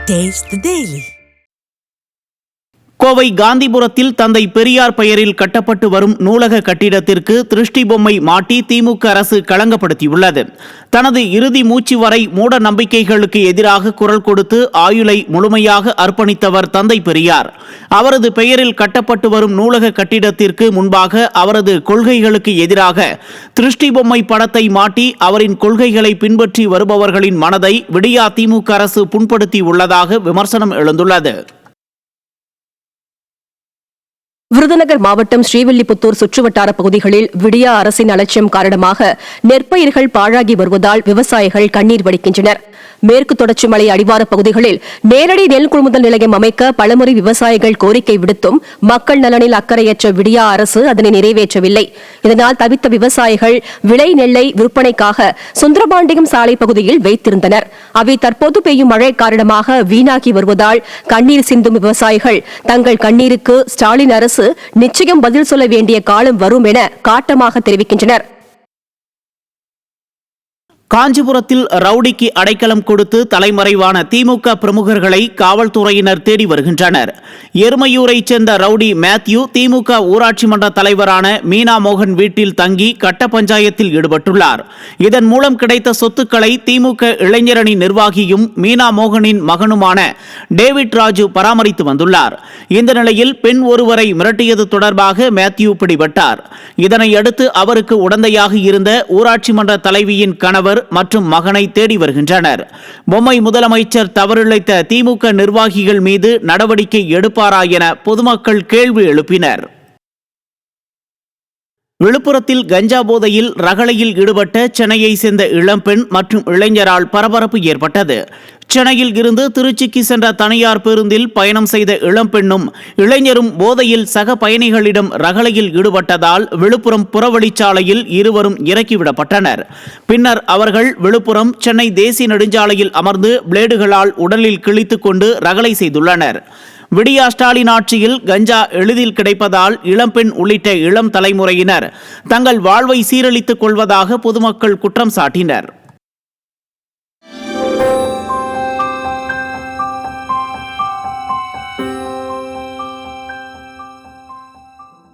Taste the Daily. Kovai காந்திபுரத்தில் தந்தை பெரியார் பெயரில் கட்டப்பட்டு வரும் நூலக கட்டிடத்திற்கு திருஷ்டி பொம்மை மாட்டி திமுக அரசு களங்கப்படுத்தியுள்ளது. தனது இறுதி மூச்சு வரை மூட நம்பிக்கைகளுக்கு எதிராக குரல் கொடுத்து ஆயுளை முழுமையாக அர்ப்பணித்தவர் தந்தை பெரியார். அவரது பெயரில் கட்டப்பட்டு வரும் நூலக கட்டிடத்திற்கு முன்பாக அவரது கொள்கைகளுக்கு எதிராக திருஷ்டி பொம்மை படத்தை மாட்டி அவரின் கொள்கைகளை பின்பற்றி வருபவர்களின் மனதை விடியா திமுக அரசு புண்படுத்தியுள்ளதாக விமர்சனம் எழுந்துள்ளது. விருதுநகர் மாவட்டம் ஸ்ரீவில்லிபுத்தூர் சுற்றுவட்டார பகுதிகளில் விடியா அரசின் அலட்சியம் காரணமாக நெற்பயிர்கள் பாழாகி வருவதால் விவசாயிகள் கண்ணீர் வடிக்கின்றனர். மேற்கு தொடர்ச்சி மலை அடிவார பகுதிகளில் நேரடி நெல் கொள்முதல் நிலையம் அமைக்க பலமுறை விவசாயிகள் கோரிக்கை விடுத்தும் மக்கள் நலனில் அக்கறையற்ற விடியா அரசு அதனை நிறைவேற்றவில்லை. இதனால் தவித்த விவசாயிகள் விளை நெல்லை விற்பனைக்காக சுந்தரபாண்டியம் சாலை பகுதியில் வைத்திருந்தனர். அவை தற்போது பெய்யும் மழை காரணமாக வீணாகி வருவதால் கண்ணீர் சிந்தும் விவசாயிகள் தங்கள் கண்ணீருக்கு ஸ்டாலின் அரசு நிச்சயம் பதில் சொல்ல வேண்டிய காலம் வரும் என காட்டமாக தெரிவிக்கின்றனர். காஞ்சிபுரத்தில் ரவுடிக்கு அடைக்கலம் கொடுத்து தலைமறைவான திமுக பிரமுகர்களை காவல்துறையினர் தேடி வருகின்றனர். எருமையூரைச் சேர்ந்த ரவுடி மேத்யூ திமுக ஊராட்சி மன்ற தலைவரான மீனா மோகன் வீட்டில் தங்கி கட்ட பஞ்சாயத்தில் ஈடுபட்டுள்ளார். இதன் மூலம் கிடைத்த சொத்துக்களை திமுக இளைஞரணி நிர்வாகியும் மீனா மோகனின் மகனுமான டேவிட் ராஜு பராமரித்து வந்துள்ளார். இந்த நிலையில் பெண் ஒருவரை மிரட்டியது தொடர்பாக மேத்யூ பிடிபட்டார். இதனையடுத்து அவருக்கு உடந்தையாக இருந்த ஊராட்சி மன்ற தலைவியின் கணவர் மற்றும் மகனை தேடி வருகின்றனர். பொம்மை முதலமைச்சர் தவறிழைத்த திமுக நிர்வாகிகள் மீது நடவடிக்கை எடுப்பாரா என பொதுமக்கள் கேள்வி எழுப்பினர். விழுப்புரத்தில் கஞ்சா போதையில் ரகளையில் ஈடுபட்ட சென்னையை சேர்ந்த இளம்பெண் மற்றும் இளைஞரால் பரபரப்பு ஏற்பட்டது. சென்னையில் இருந்து திருச்சிக்கு சென்ற தனியார் பேருந்தில் பயணம் செய்த இளம்பெண்ணும் இளைஞரும் போதையில் சக பயணிகளிடம் ரகளையில் ஈடுபட்டதால் விழுப்புரம் புறவழிச்சாலையில் இருவரும் இறக்கிவிடப்பட்டனர். பின்னர் அவர்கள் விழுப்புரம் சென்னை தேசிய நெடுஞ்சாலையில் அமர்ந்து பிளேடுகளால் உடலில் கிழித்துக் கொண்டு ரகளை செய்துள்ளனர். விடியா ஸ்டாலின் ஆட்சியில் கஞ்சா எளிதில் கிடைப்பதால் இளம்பெண் உள்ளிட்ட இளம் தலைமுறையினர் தங்கள் வாழ்வை சீரழித்துக் கொள்வதாக பொதுமக்கள் குற்றம் சாட்டினர்.